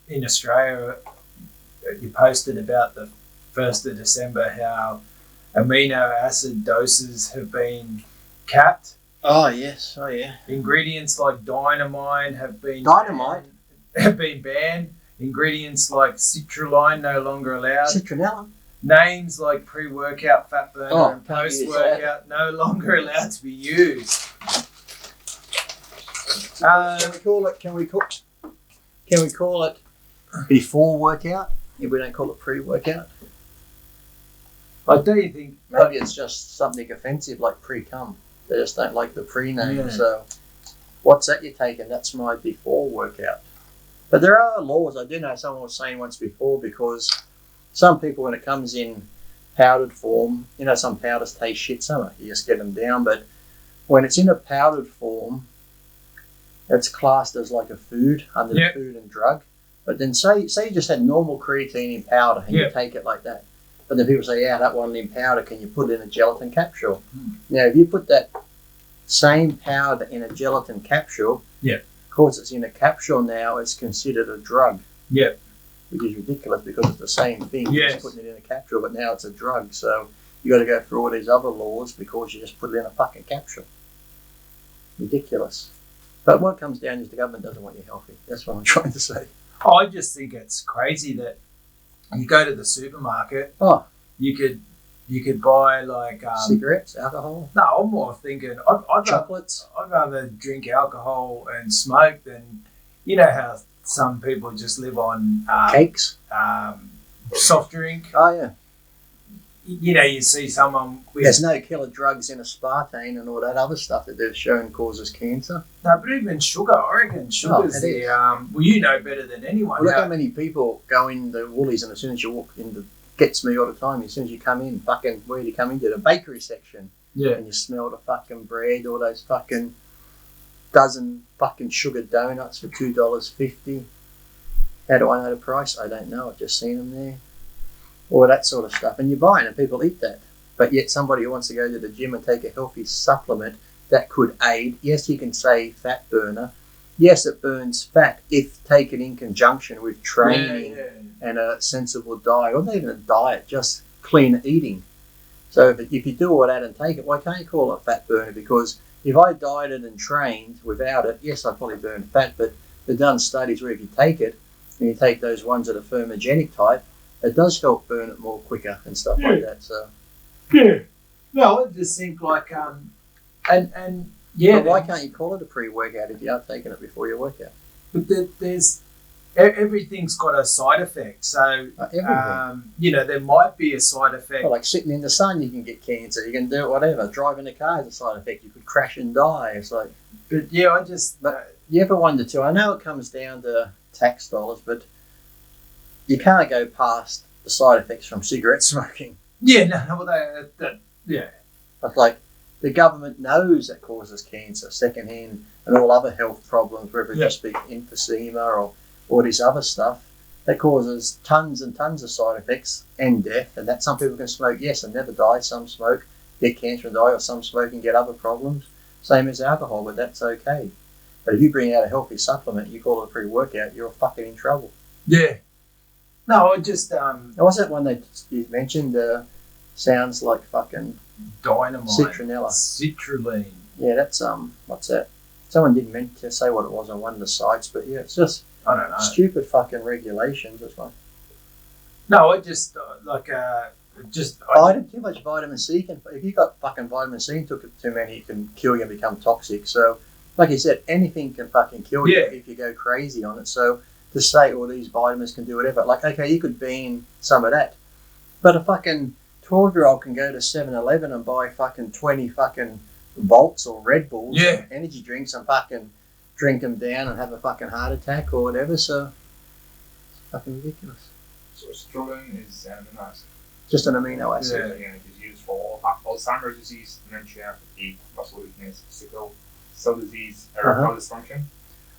in Australia, you posted about the 1st of December how amino acid doses have been capped. Oh yes, oh yeah. Ingredients like dynamite have been banned. Ingredients like citrulline no longer allowed. Citronella. Names like pre-workout fat burner and post-workout no longer allowed to be used. Can we call it before workout if we don't call it pre-workout? I do think maybe it's just something offensive like pre-cum. They just don't like the pre-name. Yeah. So what's that you're taking? That's my before workout. But there are laws. I do know someone was saying once before, because some people, when it comes in powdered form, you know, some powders taste shit, some you just get them down. But when it's in a powdered form, it's classed as like a food under the food and drug. But then say you just had normal creatine in powder and you take it like that. But then people say, yeah, that one in powder, can you put it in a gelatin capsule? Now, if you put that same powder in a gelatin capsule, because it's in a capsule now, it's considered a drug. Yeah. Which is ridiculous because it's the same thing. You're just putting it in a capsule, but now it's a drug. So you got to go through all these other laws because you just put it in a fucking capsule. Ridiculous. But what comes down is the government doesn't want you healthy. That's what I'm trying to say. Oh, I just think it's crazy that you go to the supermarket. Oh, you could buy like cigarettes, alcohol. No, I'm more thinking chocolates. I'd rather drink alcohol and smoke than, you know how some people just live on cakes, soft drink. Oh yeah. You know, you see someone with... There's no killer drugs in aspartame and all that other stuff that they've shown causes cancer. No, but even sugar, I reckon sugar's well, you know better than anyone. Look how many people go in the Woolies, and as soon as you walk in, gets me all the time, as soon as you come in, fucking, where do you come into? The bakery section. Yeah. And you smell the fucking bread, all those fucking dozen fucking sugar donuts for $2.50. How do I know the price? I don't know. I've just seen them there. All that sort of stuff. And you buy it and people eat that. But yet somebody who wants to go to the gym and take a healthy supplement that could aid, yes, you can say fat burner. Yes, it burns fat if taken in conjunction with training and a sensible diet, or not even a diet, just clean eating. So if you do all that and take it, why can't you call it a fat burner? Because if I dieted and trained without it, yes, I'd probably burn fat, but they've done studies where if you take it, and you take those ones that are thermogenic type, it does help burn it more quicker and stuff like that. So no, I just think like but why can't you call it a pre-workout if you are taking it before your workout? But there's everything's got a side effect. So you know, there might be a side effect. Well, like sitting in the sun, you can get cancer. You can do whatever. Driving a car is a side effect. You could crash and die. It's like, but yeah, I just. But you ever wonder too? I know it comes down to tax dollars, but you can't go past the side effects from cigarette smoking. Yeah, no, yeah. It's like the government knows that causes cancer, secondhand, and all other health problems, whether it just be emphysema or all this other stuff, that causes tons and tons of side effects and death. And that some people can smoke, yes, and never die. Some smoke, get cancer and die, or some smoke and get other problems. Same as alcohol, but that's okay. But if you bring out a healthy supplement, you call it a pre-workout, you're fucking in trouble. Yeah. No, I just... what's that one that you mentioned? Sounds like fucking... Dynamite. Citronella. Citrulline. Yeah, that's... what's that? Someone didn't mean to say what it was on one of the sites, but yeah, it's just... I don't know. Stupid fucking regulations. It's like... No, I just... too much vitamin C can... If you got fucking vitamin C and took it too many, it can kill you and become toxic. So, like you said, anything can fucking kill you if you go crazy on it. So... to say all these vitamins can do whatever. Like, okay, you could bean some of that. But a fucking 12-year-old can go to 7-Eleven and buy fucking 20 fucking Volts or Red Bulls, energy drinks, and fucking drink them down and have a fucking heart attack or whatever. So, it's fucking ridiculous. So citrulline is an amino acid. Just an amino acid. Yeah, and it is used for Alzheimer's disease, dementia, fatigue, muscle weakness, sickle cell disease, erectile dysfunction,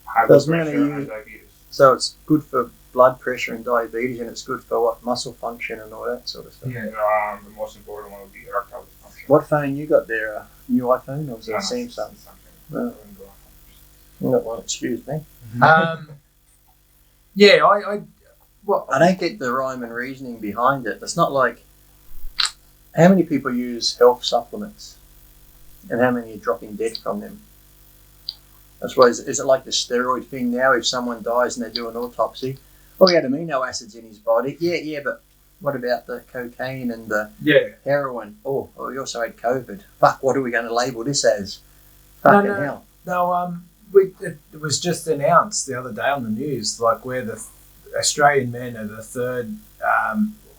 high blood pressure, and diabetes. So it's good for blood pressure and diabetes, and it's good for what, muscle function and all that sort of stuff. Yeah, the most important one would be erectile dysfunction. What phone you got there? A new iPhone or was it a Samsung? No. Not one, excuse me. Yeah, I well, I don't get the rhyme and reasoning behind it. It's not like how many people use health supplements and how many are dropping dead from them. I suppose, is it like the steroid thing now? If someone dies and they do an autopsy, oh, he had amino acids in his body. Yeah, but what about the cocaine and the heroin? Oh, he also had COVID. Fuck, what are we going to label this as? Fucking hell. No, it was just announced the other day on the news, like where the Australian men are the third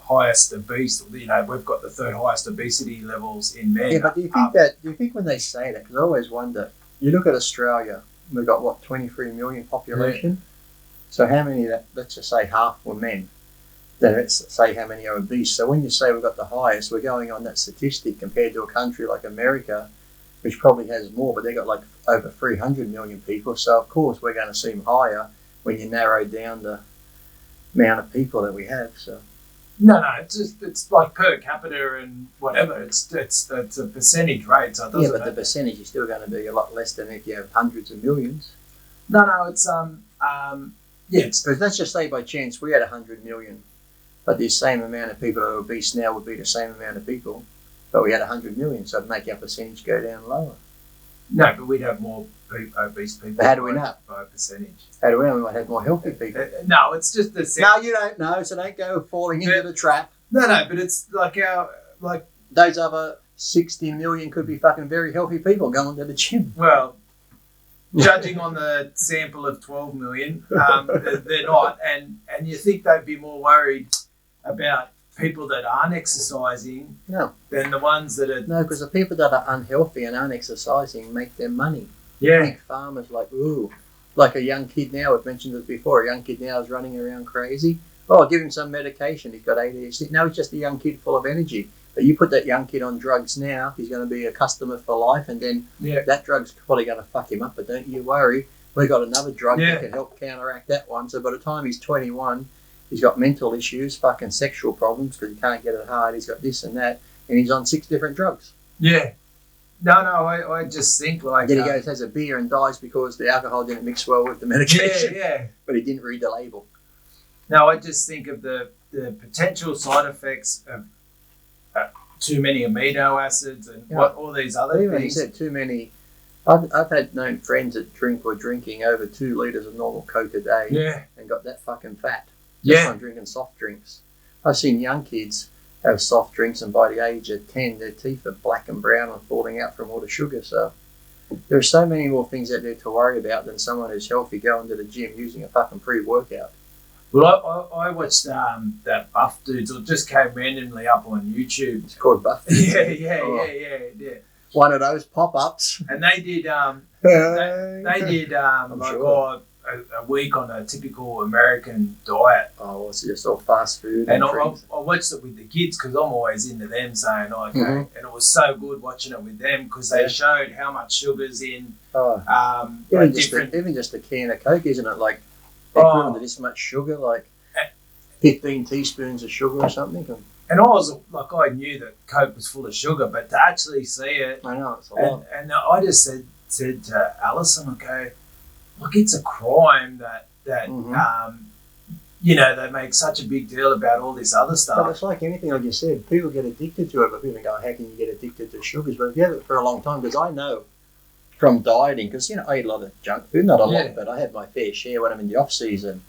highest obese. You know, we've got the third highest obesity levels in men. Yeah, but do you think when they say that? Because I always wonder. You look at Australia. We've got, what, 23 million population? Yeah. So how many, let's just say half were men. Then let's say how many are obese. So when you say we've got the highest, we're going on that statistic compared to a country like America, which probably has more, but they've got like over 300 million people. So of course we're going to seem higher when you narrow down the amount of people that we have. So No, it's like per capita and whatever. It's a percentage rate. So it doesn't but the percentage is still going to be a lot less than if you have hundreds of millions. No, it's Because let's just say by chance we had 100 million, but the same amount of people that are obese now would be the same amount of people, but we had 100 million, so it'd make our percentage go down lower. No, but we'd have more obese people. But how do we know? By a percentage. How do we know? We might have more healthy people. No, it's just the. No, you don't know, so don't go falling into the trap. No, but it's like those other 60 million could be fucking very healthy people going to the gym. Well, judging on the sample of 12 million, they're not, and you think they'd be more worried about people that aren't exercising than the ones that are. No, because the people that are unhealthy and aren't exercising make their money. Yeah. Big farmers like a young kid now, I've mentioned this before, a young kid now is running around crazy. Oh, give him some medication, he's got ADHD. No, he's just a young kid full of energy. But you put that young kid on drugs now, he's going to be a customer for life, and then that drug's probably going to fuck him up. But don't you worry, we've got another drug that can help counteract that one. So by the time he's 21, he's got mental issues, fucking sexual problems because he can't get it hard, he's got this and that, and he's on 6 different drugs. Yeah. No, I just think like... Then he goes, has a beer and dies because the alcohol didn't mix well with the medication. Yeah. But he didn't read the label. No, I just think of the potential side effects of too many amino acids and what all these other things. Even you said too many... I've had known friends that were drinking over 2 litres of normal Coke a day and got that fucking fat just on drinking soft drinks. I've seen young kids have soft drinks, and by the age of 10, their teeth are black and brown and falling out from all the sugar. So there are so many more things out there to worry about than someone who's healthy going to the gym using a fucking pre-workout. Well, I watched that Buff Dudes. It just came randomly up on YouTube. It's called Buff Dudes. Yeah. One of those pop-ups. And they did a week on a typical American diet. Oh, it's just all fast food. And I watched it with the kids because I'm always into them saying, okay. And it was so good watching it with them because they showed how much sugar's in. Even just a can of Coke, isn't it? Like, they put into this much sugar, like 15 teaspoons of sugar or something. And I knew that Coke was full of sugar, but to actually see it. I know, it's a lot. And I just said to Alison, okay, look, it's a crime that they make such a big deal about all this other stuff. But it's like anything, like you said, people get addicted to it, but people go, how can you get addicted to sugars? But if you have it for a long time, because I know from dieting, because, I eat a lot of junk food, not a lot, but I have my fair share when I'm in the off season.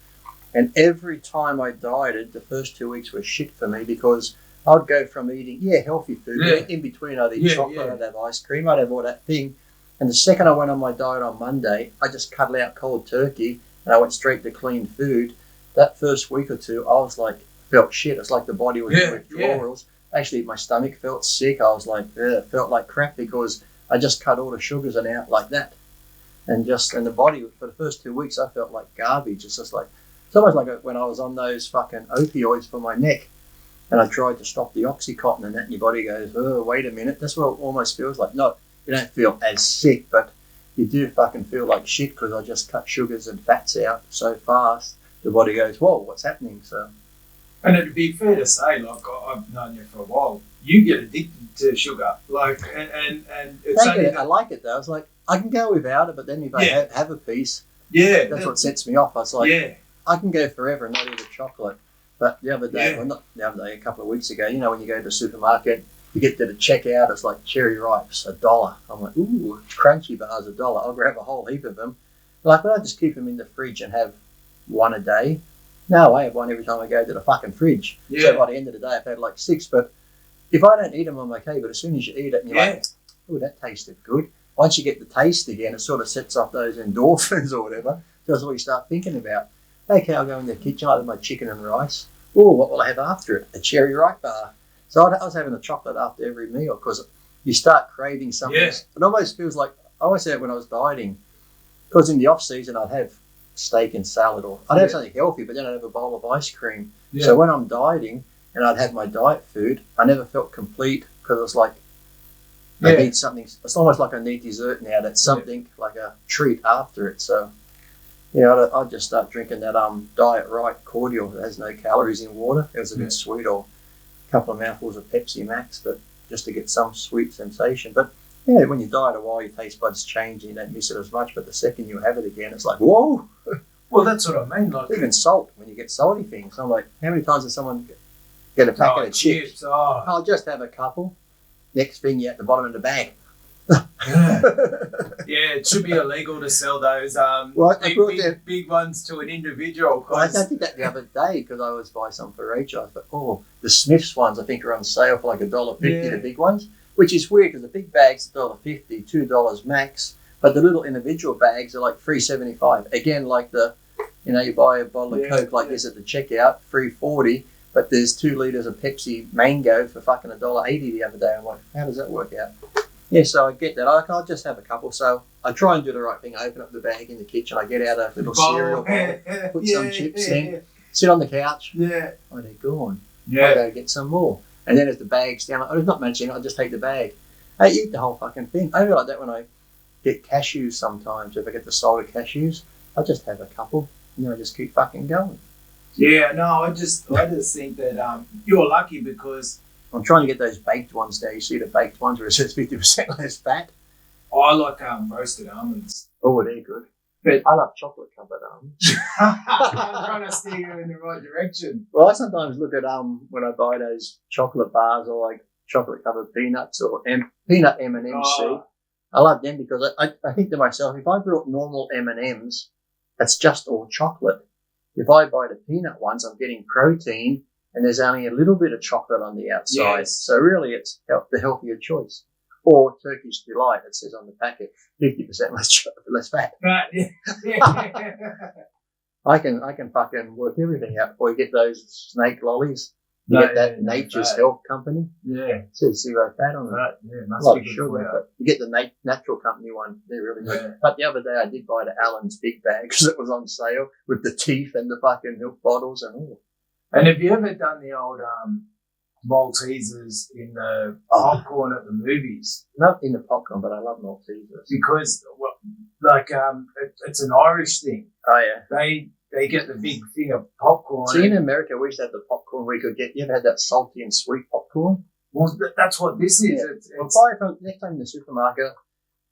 And every time I dieted, the first 2 weeks were shit for me because I'd go from eating, healthy food, but in between I'd eat chocolate, I'd have ice cream, I'd have all that thing. And the second I went on my diet on Monday, I just cut out cold turkey and I went straight to clean food. That first week or two, I was like, felt shit. It's like the body was in withdrawals. Actually, my stomach felt sick. I was like, felt like crap because I just cut all the sugars and out like that. And the body, for the first 2 weeks, I felt like garbage. It's just like, it's almost like when I was on those fucking opioids for my neck and I tried to stop the Oxycontin and that, and your body goes, oh, wait a minute. That's what it almost feels like. No, you don't feel as sick, but you do fucking feel like shit because I just cut sugars and fats out so fast. The body goes, whoa, what's happening? So, and it'd be fair to say, like, I've known you for a while, you get addicted to sugar, like, and it's I like it though. I can go without it, but then if I have a piece, that's what sets me off. I was like, I can go forever and not eat a chocolate. But the other day, well, not the other day, a couple of weeks ago, you know, when you go to the supermarket, you get to the checkout, it's like cherry ripes, $1. I'm like, ooh, crunchy bars, $1. I'll grab a whole heap of them. Like, but I just keep them in the fridge and have one a day. No, I have one every time I go to the fucking fridge. Yeah. So by the end of the day, I've had like 6. But if I don't eat them, I'm okay. But as soon as you eat it, and you're like, oh, that tasted good. Once you get the taste again, it sort of sets off those endorphins or whatever. So that's what you start thinking about. Okay, I'll go in the kitchen, I'll have my chicken and rice. Oh, what will I have after it? A cherry ripe bar. So I was having a chocolate after every meal because you start craving something. Yeah. It almost feels like, I always said when I was dieting, because in the off season I'd have steak and salad, or I'd have something healthy, but then I'd have a bowl of ice cream. Yeah. So when I'm dieting and I'd have my diet food, I never felt complete because it was like, I need something. It's almost like I need dessert now. That's something like a treat after it. So, yeah, I'd just start drinking that Diet Right cordial that has no calories in water. It was a bit sweet, or a couple of mouthfuls of Pepsi Max, but just to get some sweet sensation. But yeah, when you diet a while, your taste buds change and you don't miss it as much. But the second you have it again, it's like, whoa. Well, that's what I mean. Like even salt, when you get salty things, I'm like, how many times does someone get a packet of chips? Oh. I'll just have a couple. Next thing, you're at the bottom of the bag. Yeah, it should be illegal to sell those big ones to an individual. Well, I did that the other day because I was buy some for Rachel. I thought, the Smiths ones I think are on sale for like $1.50, the big ones, which is weird because the big bags are $1.50, $2 max, but the little individual bags are like $3.75. Again, like you buy a bottle of Coke like this at the checkout, $3.40. But there's 2 litres of Pepsi Mango for fucking $1.80 the other day. I'm like, how does that work out? Yeah, so I get that. I'll just have a couple. So I try and do the right thing. I open up the bag in the kitchen. I get out a little cereal bowl, put some chips in, sit on the couch. Yeah. Oh, they're gone. Yeah. I go get some more. And then as the bag's down, there's not much in it. I just take the bag. I eat the whole fucking thing. I feel like that when I get cashews sometimes. If I get the salted cashews, I just have a couple. And then I just keep fucking going. Yeah, no, I just think that you're lucky because I'm trying to get those baked ones now. You see the baked ones where it says 50% less fat? I like roasted almonds. Oh, they're good. But I love chocolate covered almonds. I'm trying to steer you in the right direction. Well, I sometimes look at when I buy those chocolate bars or like chocolate covered peanuts or peanut M&Ms. I love them because I think to myself, if I brought normal M&Ms, that's just all chocolate. If I buy the peanut ones, I'm getting protein and there's only a little bit of chocolate on the outside. Yes. So really it's the healthier choice. Or Turkish Delight, it says on the packet, 50% less fat. Right, yeah. I can fucking work everything out. Or you get those snake lollies. You get that Nature's Health Company. Yeah. It says 0 fat on it. Right, yeah, must be good sugar, for you. But you get the Natural Company one. They're really good. Yeah. But the other day I did buy the Allen's big bag because it was on sale with the teeth and the fucking milk bottles and all. And have you ever done the old Maltesers in the popcorn at the movies? Not in the popcorn, but I love Maltesers. Because, it's an Irish thing. Oh, yeah. They get the big thing of popcorn. See, in America, we used to have the popcorn we could get. You ever had that salty and sweet popcorn? Well, that's what this is. Yeah. Buy it from next time in the supermarket.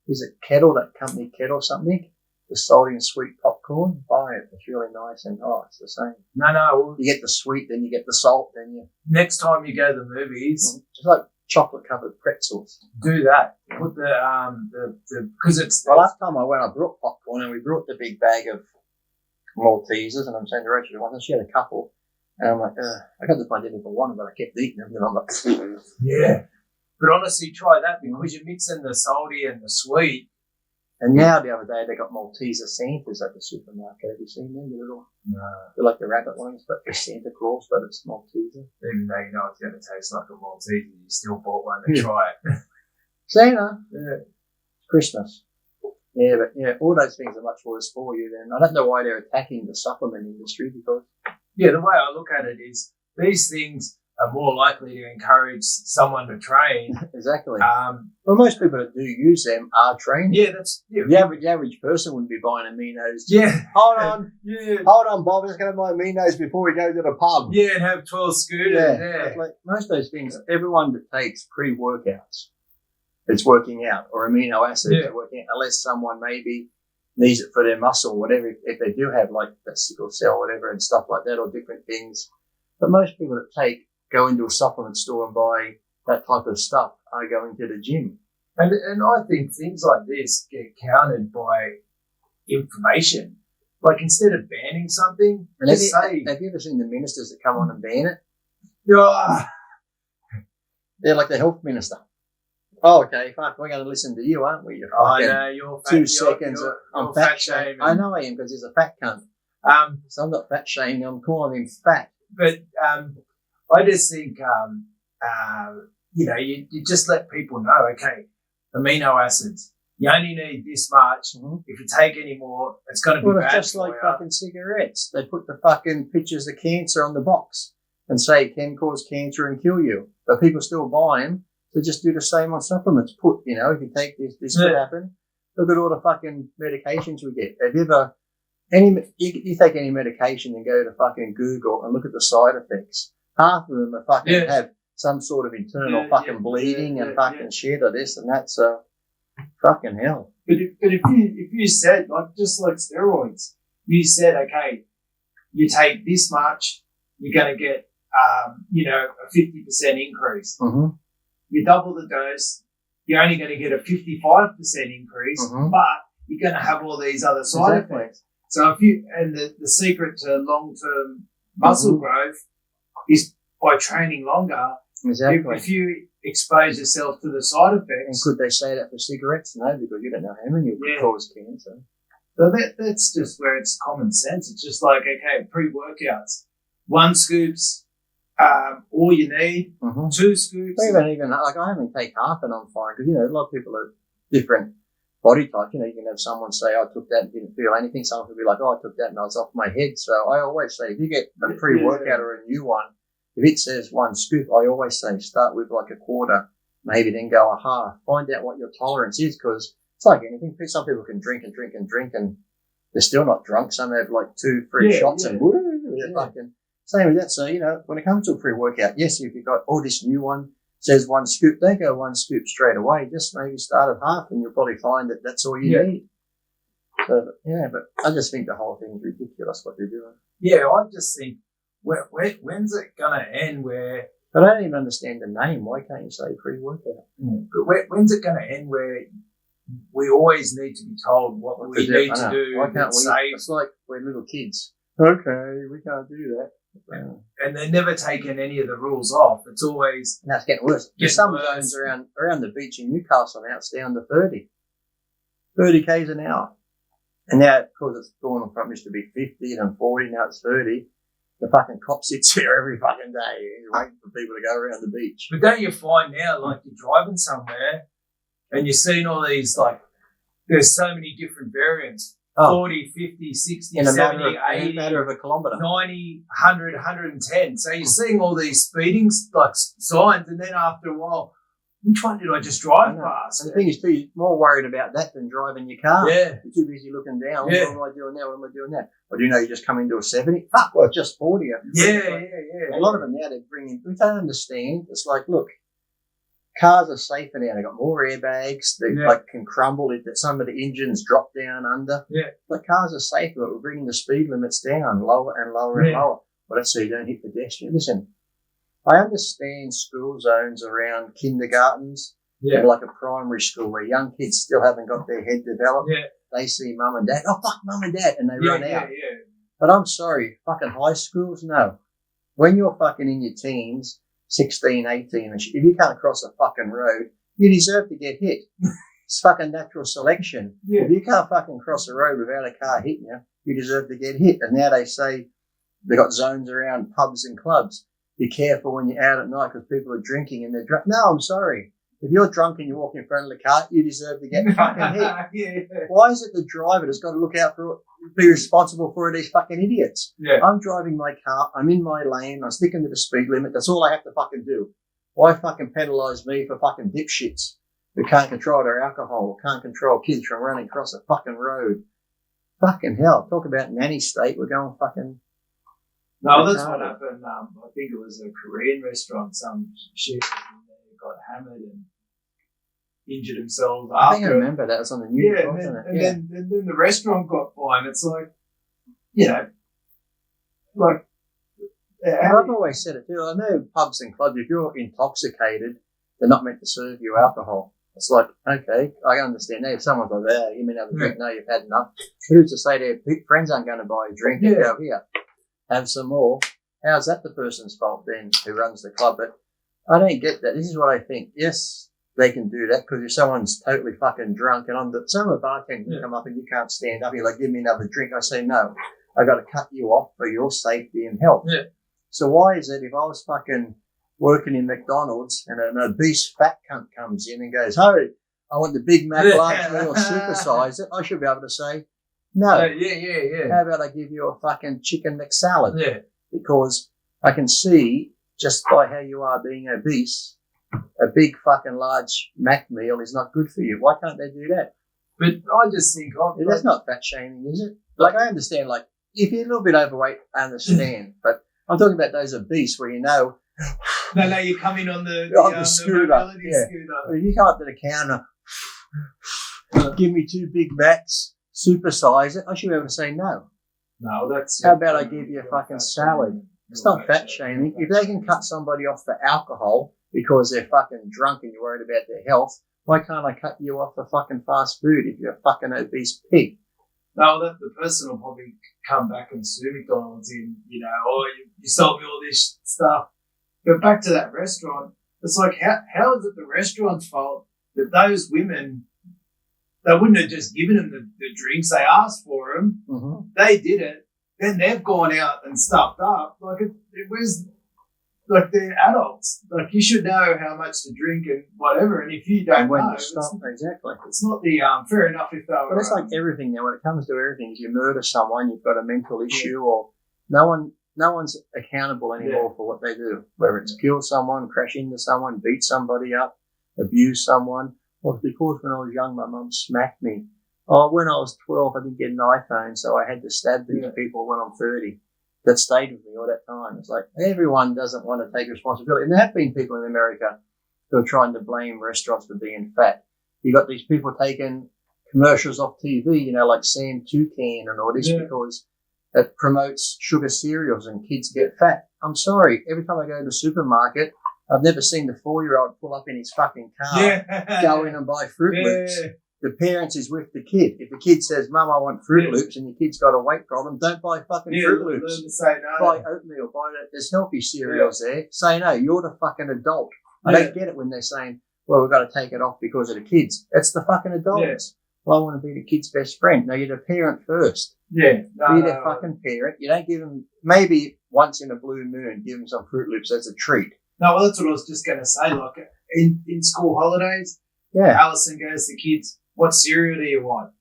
Is it Kettle, that company Kettle something? The salty and sweet popcorn. Buy it. It's really nice and it's the same. No. You get the sweet, then you get the salt, then you. Next time you go to the movies, it's like chocolate covered pretzels. Do that. Put the because it's. Well, last time I went, I brought popcorn and we brought the big bag of Maltesers, and I'm saying to Rachel once, and she had a couple, and I'm like, I got this one didn't even want them, but I kept eating them, and I'm like, yeah. But honestly, try that because you're mixing the salty and the sweet. And now the other day they got Malteser Santas at the supermarket. Have you seen them? They're like the rabbit ones, but they're Santa Claus, but it's Malteser. Even though you know it's going to taste like a Malteser, you still bought one to try it. Santa. Yeah. Christmas. Yeah, but all those things are much worse for you then. I don't know why they're attacking the supplement industry because. Yeah, the way I look at it is these things are more likely to encourage someone to train. Exactly. Well, most people that do use them are trained. Yeah, that's. Yeah. The average person wouldn't be buying aminos. Yeah. Hold on. Yeah. Hold on, Bob. I'm just going to buy aminos before we go to the pub. Yeah, and have 12 scooters. Yeah. Like most of those things, everyone that takes pre-workouts, it's working out, or amino acids are working out, unless someone maybe needs it for their muscle, whatever, if they do have like that sickle cell, whatever, and stuff like that, or different things. But most people that go into a supplement store and buy that type of stuff are going to the gym. And I think things like this get countered by information. Like instead of banning something, And just say, have you ever seen the ministers that come on and ban it? yeah, They're like the health minister. Oh, okay, fuck, we're going to listen to you, aren't we? You I fucking know you're fat, 2 seconds. I'm you're fat shaming. shaming. I know I am because he's a fat cunt. So I'm not fat shaming. I'm calling him fat. But I just think, you just let people know, okay, amino acids, you only need this much. Mm-hmm. If you take any more, it's going to be bad. It's just like fucking cigarettes. They put the fucking pictures of cancer on the box and say it can cause cancer and kill you. But people still buy them. So just do the same on supplements. If you take this could happen. Look at all the fucking medications we get. Have you ever, you take any medication and go to fucking Google and look at the side effects. Half of them are fucking have some sort of internal bleeding and fucking shit or this and that. So fucking hell. But if you said, like, just like steroids, you said, okay, you take this much, you're going to get, a 50% increase. Mm-hmm. You double the dose, you're only going to get a 55% increase, but you're going to have all these other side effects. So the secret to long-term muscle growth is by training longer. Exactly. If you expose yourself to the side effects. And could they say that for cigarettes? No, because you don't know how many would cause cancer. So that's just where it's common sense. It's just like, okay, pre-workouts, 1 scoops, all you need, 2 scoops. Even like I only take half and I'm fine because a lot of people are different body types. You can have someone say, I took that and didn't feel anything. Someone could be like, I took that and I was off my head. So I always say, if you get a pre-workout or a new one, if it says 1 scoop, I always say start with like a quarter, maybe then go a half. Find out what your tolerance is because it's like anything. Some people can drink and drink and drink and they're still not drunk. Some have like 2-3 shots and they're fucking. Same with that. So, when it comes to a pre-workout, yes, if you've got, this new one says 1 scoop, don't go 1 scoop straight away. Just maybe start at half and you'll probably find that that's all you need. So, but I just think the whole thing's ridiculous what they're doing. Yeah, I just think, when's it going to end where... But I don't even understand the name. Why can't you say pre-workout? But when's it going to end where we always need to be told what we need to do? Why can't we? It's like we're little kids. Okay, we can't do that. And they're never taking any of the rules off. It's always... And that's getting worse. There's some zones around the beach in Newcastle now, it's down to 30 k's an hour. And now, because it's gone from used to be 50 and 40, now it's 30. The fucking cop sits here every fucking day. He's waiting for people to go around the beach. But don't you find now, like you're driving somewhere and you're seeing all these, like, there's so many different variants. 40, 50, 60, 70, 80, in a matter of a kilometre. 90, 100, 110. So you're seeing all these speeding signs, and then after a while, which one did I just drive past? And the thing is, too, you're more worried about that than driving your car. Yeah. You're too busy looking down. What am I doing now? What am I doing now? Or do you know you just come into a 70? Fuck, well, just 40. Yeah. A lot of them now, they're bringing, we don't understand. It's like, look, cars are safer now. They've got more airbags. They can crumble if some of the engines drop down under. Yeah. But cars are safer. We're bringing the speed limits down lower and lower and lower. But that's so you don't hit pedestrians. Listen, I understand school zones around kindergartens and like a primary school where young kids still haven't got their head developed. Yeah. They see mum and dad. Oh, fuck mum and dad. And they run out. Yeah. But I'm sorry, fucking high schools, no. When you're fucking in your teens, 16, 18, if you can't cross a fucking road, you deserve to get hit. It's fucking natural selection. Yeah. If you can't fucking cross a road without a car hitting you, you deserve to get hit. And now they say they've got zones around pubs and clubs. Be careful when you're out at night because people are drinking and they're drunk. No, I'm sorry. If you're drunk and you walk in front of the car, you deserve to get fucking hit. Why is it the driver that's got to look out for, be responsible for these fucking idiots? Yeah. I'm driving my car. I'm in my lane. I'm sticking to the speed limit. That's all I have to fucking do. Why fucking penalise me for fucking dipshits who can't control their alcohol, can't control kids from running across a fucking road? Fucking hell. Talk about nanny state. We're going fucking... No, that's what happened. I think it was a Korean restaurant. Some shit got hammered and injured themselves I think I after. remember that. It was on the news, Yeah, wasn't it? and then the restaurant got fined. It's like, you know, like. I've always said it too. I know pubs and clubs, if you're intoxicated, they're not meant to serve you alcohol. It's like, okay, I understand that. If someone's like, yeah, you mean have a drink? No, you've had enough. Who's to say their friends aren't going to buy a drink and go, here, have some more? How's that the person's fault then who runs the club? But I don't get that. This is what I think. Yes, they can do that because if someone's totally fucking drunk and some of the bartenders come up and you can't stand up, you're like, give me another drink. I say, no, I got to cut you off for your safety and health. Yeah. So why is it if I was fucking working in McDonald's and an obese fat cunt comes in and goes, hey, I want the Big Mac large meal, supersize it, I should be able to say, no. Yeah. How about I give you a fucking chicken McSalad? Yeah. Because I can see just by how you are being obese, a big fucking large Mac meal is not good for you. Why can't they do that? But I just think... That's not fat shaming, is it? Like, I understand, like, if you're a little bit overweight, I understand. But I'm talking about those obese where you know... No, you come in on the scooter. scooter. You come up to the counter, give me 2 Big Macs, supersize it. I should be able to say no. No, that's... How about I give you a fucking salad? It's not fat shaming. If they can cut somebody off for alcohol because they're fucking drunk and you're worried about their health, why can't I cut you off for fucking fast food if you're a fucking obese pig? No, the person will probably come back and sue McDonald's in, you know, oh, you sold me all this stuff. But back to that restaurant, it's like, how is it the restaurant's fault that those women, they wouldn't have just given them the drinks, they asked for them, they did it, then they've gone out and stuffed up. Like, it was, like, they're adults. Like, you should know how much to drink and whatever, and if you don't know, exactly. It's not the, fair enough if they were... But it's like everything now, when it comes to everything, if you murder someone, you've got a mental issue, or no one's accountable anymore for what they do. Whether it's kill someone, crash into someone, beat somebody up, abuse someone. Well, because when I was young, my mum smacked me. Oh, when I was 12, I didn't get an iPhone, so I had to stab these people when I'm 30. That stayed with me all that time. It's like everyone doesn't want to take responsibility. And there have been people in America who are trying to blame restaurants for being fat. You got these people taking commercials off TV, you know, like Sam Toucan and all this because it promotes sugar cereals and kids get fat. I'm sorry. Every time I go to the supermarket, I've never seen the 4-year-old pull up in his fucking car, go in and buy Fruit Loops. The parents is with the kid. If the kid says, Mum, I want Fruit Loops, and your kid's got a weight problem, don't buy fucking Fruit Loops. Say no. Buy oatmeal, there's healthy cereals there. Say no, you're the fucking adult. I don't get it when they're saying, well, we've got to take it off because of the kids. It's the fucking adults. Well, I want to be the kid's best friend. No, you're the parent first. Be their fucking parent. You don't give them, maybe once in a blue moon, give them some Fruit Loops as a treat. No, well, that's what I was just going to say. Like, in school holidays, Alison goes to kids, what cereal do you want?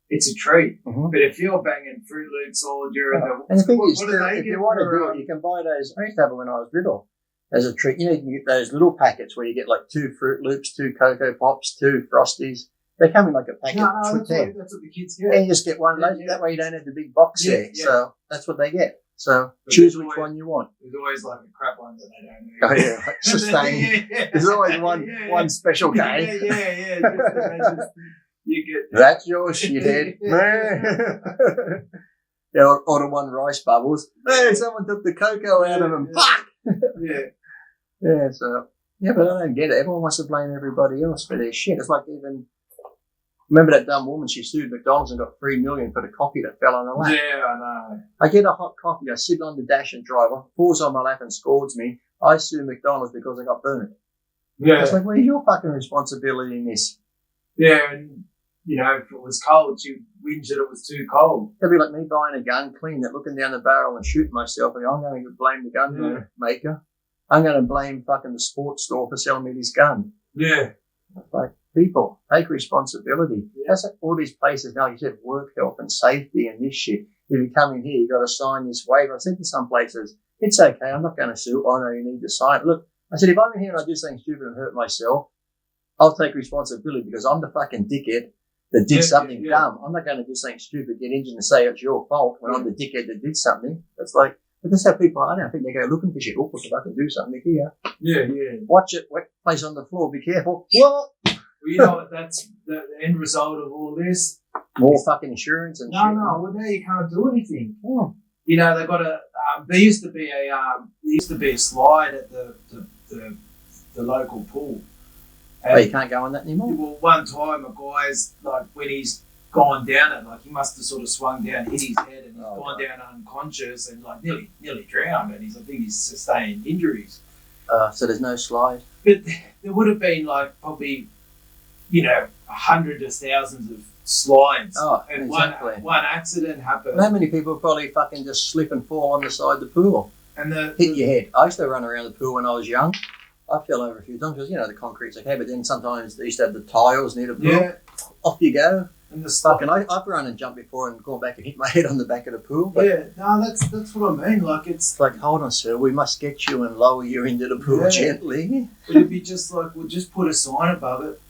It's a treat. But if you're banging Fruit Loops all during the... And the thing is, if you want to do it, you can buy those. I used to have it when I was little as a treat. You know, you can get those little packets where you get like 2 Fruit Loops, 2 Cocoa Pops, 2 Frosties. They come in like a packet. No, that's what the kids get. And you just get one. That way you don't have the big box there. So that's what they get. So choose which one you want. There's always like a crap one that they don't know. Oh yeah, it's sustain. There's always one special K. You get that's yours, you did. Or the one rice bubbles. Hey, someone took the cocoa out of them. Fuck. Yeah. So but I don't get it. Everyone wants to blame everybody else for their shit. It's like even. Remember that dumb woman? She sued McDonald's and got $3 million for the coffee that fell on her lap. Yeah, I know. I get a hot coffee. I sit on the dash and drive. Falls on my lap and scalds me. I sue McDonald's because I got burnt. Yeah. It's like, where's your fucking responsibility in this? Yeah, and you know, if it was cold, you whinge that it was too cold. It'd be like me buying a gun, cleaning it, looking down the barrel and shooting myself. I'm going to blame the gun maker. I'm going to blame fucking the sports store for selling me this gun. Yeah. It's like, people, take responsibility. That's like all these places now, you said work health and safety and this shit. If you come in here, you've got to sign this waiver. I said to some places, it's okay, I'm not going to sue. Oh, no, you need to sign it. Look, I said, if I'm in here and I do something stupid and hurt myself, I'll take responsibility because I'm the fucking dickhead that did something dumb. I'm not going to do something stupid, get injured and say it's your fault when I'm the dickhead that did something. It's like, but that's how people are now. I think they go looking for shit. Oh, if I can do something here. Yeah. Watch it, wet place on the floor, be careful. What? you know what? That's the end result of all this. More fucking insurance and shit. No. Well, now you can't do anything. Oh. You know, they've got a. There used to be a slide at the local pool. Oh, you can't go on that anymore? Well, one time a guy's, like, when he's gone down it, like, he must have sort of swung down, hit his head, and he's gone down unconscious and, like, nearly drowned, and I think he's sustained injuries. So there's no slide? But there would have been, like, probably, you know, hundreds of thousands of slides. Oh, and exactly. one accident happened. Well, how many people probably fucking just slip and fall on the side of the pool? And hit your head. I used to run around the pool when I was young. I fell over a few times because, you know, the concrete's okay, but then sometimes they used to have the tiles near the pool. Yeah. Off you go. And the fucking, I've run and jumped before and gone back and hit my head on the back of the pool. But yeah, no, that's what I mean. Like, it's like, hold on, sir, we must get you and lower you into the pool gently. But it'd be just like, we'll just put a sign above it.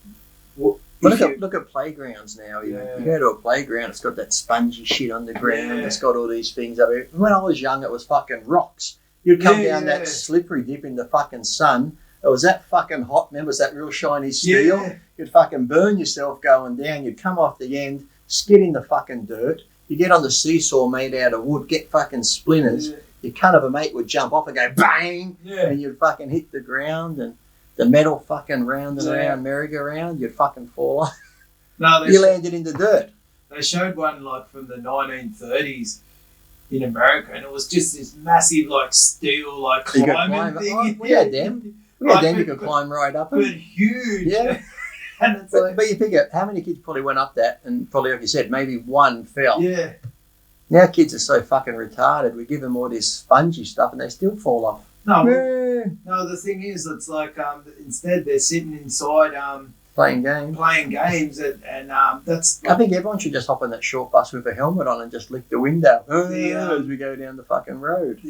Look at playgrounds now. You go to a playground, it's got that spongy shit on the ground. It's got all these things up here. When I was young, it was fucking rocks. You'd come down that slippery dip in the fucking sun. It was that fucking hot. Remember, it was that real shiny steel? Yeah. You'd fucking burn yourself going down. You'd come off the end, skid in the fucking dirt. You get on the seesaw made out of wood, get fucking splinters. Yeah. Your cunt of a mate would jump off and go bang, and you'd fucking hit the ground, and the metal fucking round and around merry-go-round, you'd fucking fall off. No, you landed in the dirt. They showed one like from the 1930s in America, and it was just this massive like steel like climbing thing. Oh, we had them. We had them you could climb right up. But huge. Yeah. And it's like, but you figure, how many kids probably went up that, and probably, like you said, maybe one fell. Yeah. Now kids are so fucking retarded. We give them all this spongy stuff, and they still fall off. No, the thing is, it's like instead they're sitting inside playing games, and that's. I think everyone should just hop on that short bus with a helmet on and just lick the window as we go down the fucking road.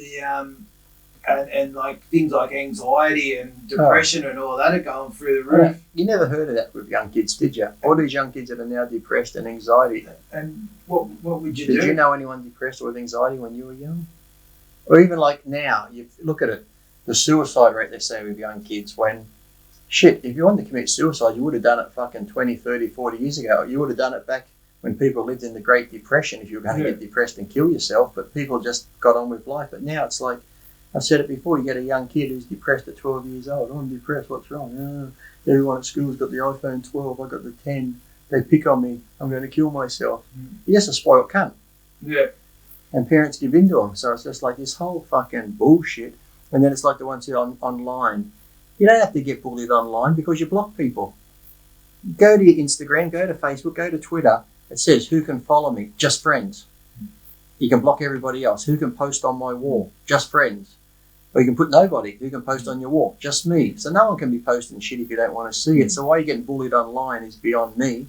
And like things like anxiety and depression and all that are going through the roof. You never heard of that with young kids, did you? All these young kids that are now depressed and anxiety. And what would you do? Did you know anyone depressed or with anxiety when you were young? Or even like now, you look at it, the suicide rate they say with young kids when, shit, if you wanted to commit suicide, you would have done it fucking 20, 30, 40 years ago. You would have done it back when people lived in the Great Depression if you were going to get depressed and kill yourself, but people just got on with life. But now it's like, I've said it before, you get a young kid who's depressed at 12 years old. Oh, I'm depressed, what's wrong? Everyone at school's got the iPhone 12, I got the 10. They pick on me, I'm going to kill myself. You're just a spoiled cunt. Yeah. And parents give in to them. So it's just like this whole fucking bullshit. And then it's like the ones who are online. You don't have to get bullied online because you block people. Go to your Instagram, go to Facebook, go to Twitter. It says, who can follow me? Just friends. You can block everybody else. Who can post on my wall? Just friends. Or you can put nobody. Who can post on your wall? Just me. So no one can be posting shit if you don't want to see it. So why you're getting bullied online is beyond me.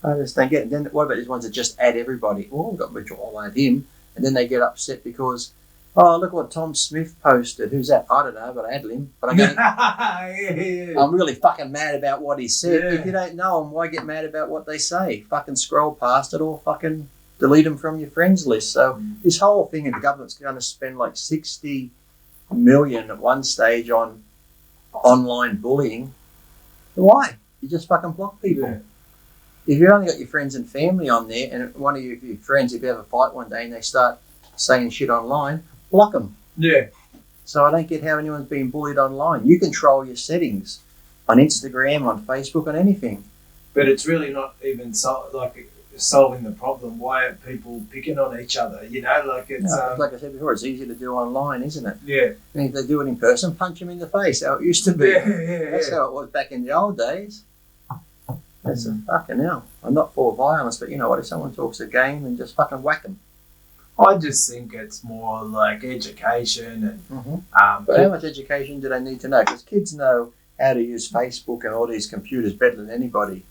I just don't get it. Then what about these ones that just add everybody? Oh, I've got Mitchell, I'll add him. And then they get upset because, oh, look what Tom Smith posted. Who's that? I don't know, but I added him. But I'm really fucking mad about what he said. Yeah. If you don't know him, why get mad about what they say? Fucking scroll past it or fucking delete them from your friends list. So this whole thing, and the government's going to spend like 60 million at one stage on online bullying. Why? You just fucking block people. Yeah. If you've only got your friends and family on there, and one of your friends, if you have a fight one day and they start saying shit online, block them. Yeah. So I don't get how anyone's being bullied online. You control your settings on Instagram, on Facebook, on anything. But it's really not even solving the problem. Why are people picking on each other? You know, like it's... like I said before, it's easy to do online, isn't it? Yeah. And if they do it in person, punch them in the face, how it used to be. Yeah. That's how it was back in the old days. That's a fucking hell. I'm not for violence, but you know what? If someone talks a game, then just fucking whack them. I just think it's more like education and... But how much education do they need to know? Because kids know how to use Facebook and all these computers better than anybody.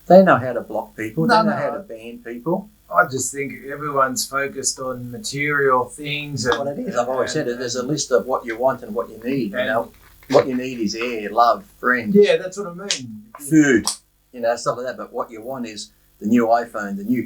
They know how to block people. They know how to ban people. I just think everyone's focused on material things. And what it is, I've always said it. There's a list of what you want and what you need. You know, what you need is air, love, friends. Yeah, that's what I mean. Food. You know, stuff like that. But what you want is the new iPhone, the new